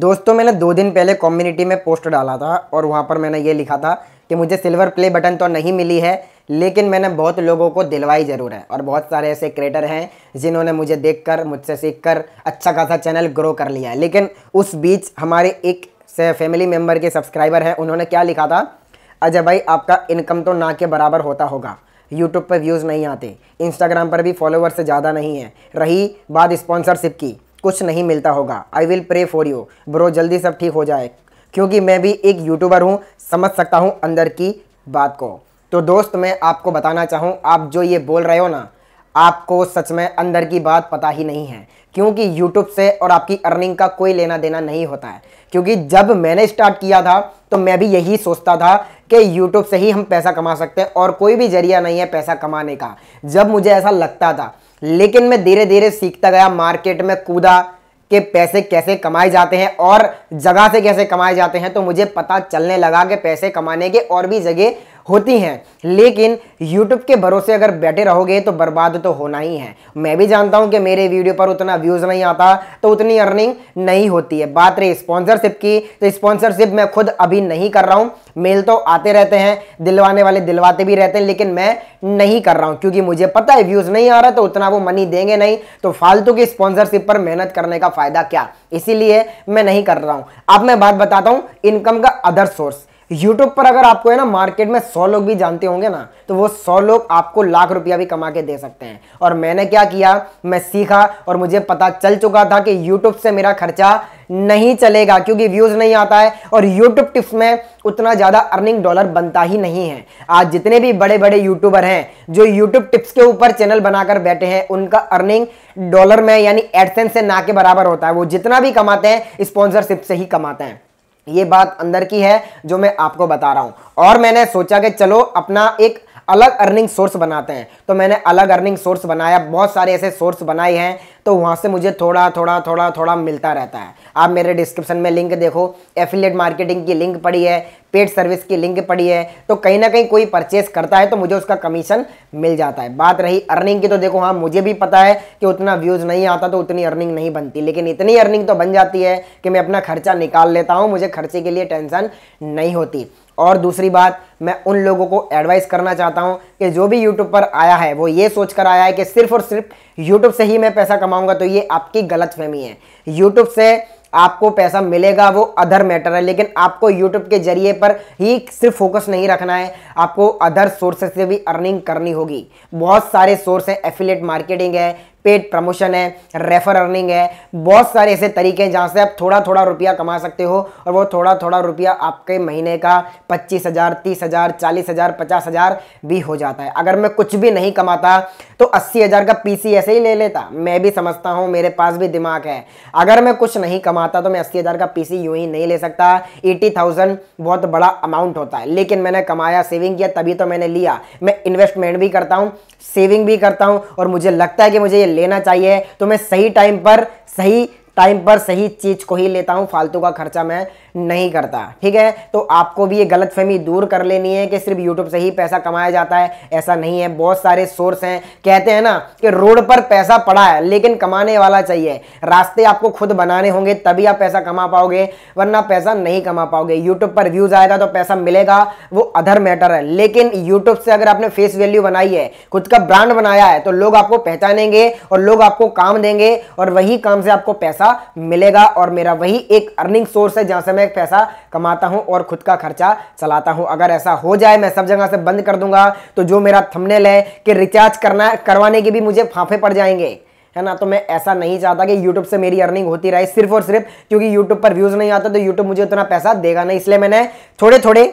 दोस्तों मैंने 2 दिन पहले कम्युनिटी में पोस्ट डाला था और वहाँ पर मैंने ये लिखा था कि मुझे सिल्वर प्ले बटन तो नहीं मिली है, लेकिन मैंने बहुत लोगों को दिलवाई ज़रूर है। और बहुत सारे ऐसे क्रिएटर हैं जिन्होंने मुझे देखकर, मुझसे सीखकर अच्छा खासा चैनल ग्रो कर लिया है। लेकिन उस बीच हमारे एक से फैमिली मेम्बर के सब्सक्राइबर हैं, उन्होंने क्या लिखा था, अजय भाई आपका इनकम तो ना के बराबर होता होगा, यूट्यूब पर व्यूज़ नहीं आते, इंस्टाग्राम पर भी फॉलोवर्स से ज़्यादा नहीं है, रही बात स्पॉन्सरशिप की कुछ नहीं मिलता होगा। I will pray for you bro, जल्दी सब ठीक हो जाए, क्योंकि मैं भी एक यूट्यूबर हूँ, समझ सकता हूँ अंदर की बात को। तो दोस्त मैं आपको बताना चाहूँ, आप जो ये बोल रहे हो ना, आपको सच में अंदर की बात पता ही नहीं है, क्योंकि यूट्यूब से और आपकी अर्निंग का कोई लेना देना नहीं होता है। क्योंकि जब मैंने स्टार्ट किया था तो मैं भी यही सोचता था कि यूट्यूब से ही हम पैसा कमा सकते हैं और कोई भी जरिया नहीं है पैसा कमाने का, जब मुझे ऐसा लगता था। लेकिन मैं धीरे धीरे सीखता गया, मार्केट में कूदा कि पैसे कैसे कमाए जाते हैं और जगह से कैसे कमाए जाते हैं, तो मुझे पता चलने लगा कि पैसे कमाने के और भी जगह होती हैं। लेकिन YouTube के भरोसे अगर बैठे रहोगे तो बर्बाद तो होना ही है। मैं भी जानता हूं कि मेरे वीडियो पर उतना व्यूज़ नहीं आता तो उतनी अर्निंग नहीं होती है। बात रही स्पॉन्सरशिप की, तो स्पॉन्सरशिप मैं खुद अभी नहीं कर रहा हूं। मेल तो आते रहते हैं, दिलवाने वाले दिलवाते भी रहते हैं, लेकिन मैं नहीं कर रहा हूं क्योंकि मुझे पता है व्यूज़ नहीं आ रहा तो उतना वो मनी देंगे नहीं, तो फालतू की स्पॉन्सरशिप पर मेहनत करने का फायदा क्या, इसीलिए मैं नहीं कर रहा हूं। अब मैं बात बताता हूं इनकम का अदर सोर्स। YouTube पर अगर आपको है ना, मार्केट में 100 लोग भी जानते होंगे ना, तो वो 100 लोग आपको लाख रुपया भी कमा के दे सकते हैं। और मैंने क्या किया, मैं सीखा और मुझे पता चल चुका था कि YouTube से मेरा खर्चा नहीं चलेगा क्योंकि व्यूज नहीं आता है और YouTube टिप्स में उतना ज़्यादा अर्निंग डॉलर बनता ही नहीं है। आज जितने भी बड़े बड़े यूट्यूबर हैं जो YouTube टिप्स के ऊपर चैनल बनाकर बैठे हैं, उनका अर्निंग डॉलर में यानी एडसेंस से ना के बराबर होता है। वो जितना भी कमाते हैं स्पॉन्सरशिप से ही कमाते हैं। ये बात अंदर की है जो मैं आपको बता रहा हूं। और मैंने सोचा कि चलो अपना एक अलग अर्निंग सोर्स बनाते हैं, तो मैंने अलग अर्निंग सोर्स बनाया। बहुत सारे ऐसे सोर्स बनाए हैं, तो वहां से मुझे थोड़ा थोड़ा मिलता रहता है। आप मेरे डिस्क्रिप्शन में लिंक देखो, एफिलिएट मार्केटिंग की लिंक पड़ी है, पेड सर्विस की लिंक पड़ी है, तो कहीं ना कहीं कोई परचेस करता है तो मुझे उसका कमीशन मिल जाता है। बात रही अर्निंग की, तो देखो हाँ, मुझे भी पता है कि उतना व्यूज़ नहीं आता तो उतनी अर्निंग नहीं बनती, लेकिन इतनी अर्निंग तो बन जाती है कि मैं अपना खर्चा निकाल लेता हूँ, मुझे खर्चे के लिए टेंशन नहीं होती। और दूसरी बात, मैं उन लोगों को एडवाइस करना चाहता हूं कि जो भी यूट्यूब पर आया है वो ये सोचकर आया है कि सिर्फ और सिर्फ यूट्यूब से ही मैं पैसा कमाऊंगा, तो ये आपकी गलतफहमी है। यूट्यूब से आपको पैसा मिलेगा वो अदर मैटर है, लेकिन आपको यूट्यूब के जरिए पर ही सिर्फ फोकस नहीं रखना है, आपको अदर सोर्सेस से भी अर्निंग करनी होगी। बहुत सारे सोर्स हैं, एफिलिएट मार्केटिंग है, पेड प्रमोशन है, रेफर अर्निंग है, बहुत सारे ऐसे तरीके हैं जहां से आप थोड़ा थोड़ा रुपया कमा सकते हो और वो थोड़ा थोड़ा रुपया आपके महीने का 25,000, 30,000, 40,000, 50,000 भी हो जाता है। अगर मैं कुछ भी नहीं कमाता तो 80,000 का पीसी ऐसे ही ले लेता। मैं भी समझता हूं, मेरे पास भी दिमाग है। अगर मैं कुछ नहीं कमाता तो मैं 80,000 का पीसी यूं ही नहीं ले सकता। 80,000 बहुत बड़ा अमाउंट होता है, लेकिन मैंने कमाया, सेविंग किया, तभी तो मैंने लिया। मैं इन्वेस्टमेंट भी करता हूं, सेविंग भी करता हूं, और मुझे लगता है कि मुझे ये लेना चाहिए, तो मैं सही टाइम पर सही चीज को ही लेता हूं, फालतू का खर्चा मैं नहीं करता। ठीक है, तो आपको भी ये गलतफहमी दूर कर लेनी है कि सिर्फ यूट्यूब से ही पैसा कमाया जाता है, ऐसा नहीं है। बहुत सारे सोर्स हैं। कहते हैं ना कि रोड पर पैसा पड़ा है लेकिन कमाने वाला चाहिए। रास्ते आपको खुद बनाने होंगे तभी आप पैसा कमा पाओगे, वरना पैसा नहीं कमा पाओगे। यूट्यूब पर व्यूज आएगा तो पैसा मिलेगा, वो अदर मैटर है। लेकिन यूट्यूब से अगर आपने फेस वैल्यू बनाई है, खुद का ब्रांड बनाया है, तो लोग आपको पहचानेंगे और लोग आपको काम देंगे और वही काम से आपको पैसा मिलेगा। और मेरा वही एक अर्निंग सोर्स है जहां से मैं पैसा कमाता हूं और खुद का खर्चा चलाता हूं। अगर ऐसा हो जाए, मैं सब जगह से बंद कर दूंगा, तो जो मेरा थंबनेल है कि रिचार्ज करवाने के भी मुझे फांफे पड़ जाएंगे, है ना। तो मैं ऐसा नहीं चाहता कि YouTube से मेरी अर्निंग होती रहे सिर्फ और सिर्फ क्योंकि YouTube पर व्यूज नहीं आता तो YouTube मुझे उतना पैसा देगा नहीं। इसलिए मैंने थोड़े थोड़े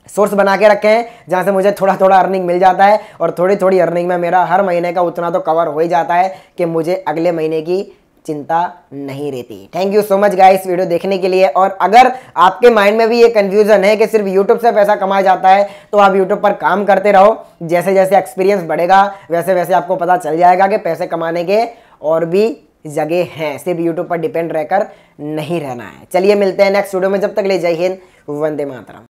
सोर्स बना के रखे हैं जहां से मुझे थोड़ा थोड़ा अर्निंग मिल जाता है, और थोड़ी थोड़ी अर्निंग में मेरा हर महीने का उतना तो कवर हो ही जाता है कि मुझे अगले महीने की चिंता नहीं रहती। Thank you so much guys video देखने के लिए। और अगर आपके माइंड में भी ये कंफ्यूजन है कि सिर्फ यूट्यूब से पैसा कमाया जाता है, तो आप यूट्यूब पर काम करते रहो। जैसे जैसे एक्सपीरियंस बढ़ेगा वैसे वैसे आपको पता चल जाएगा कि पैसे कमाने के और भी जगह हैं, सिर्फ यूट्यूब पर डिपेंड रहकर नहीं रहना है। चलिए मिलते हैं नेक्स्ट वीडियो में, जब तक ले जय हिंद, वंदे मातरम।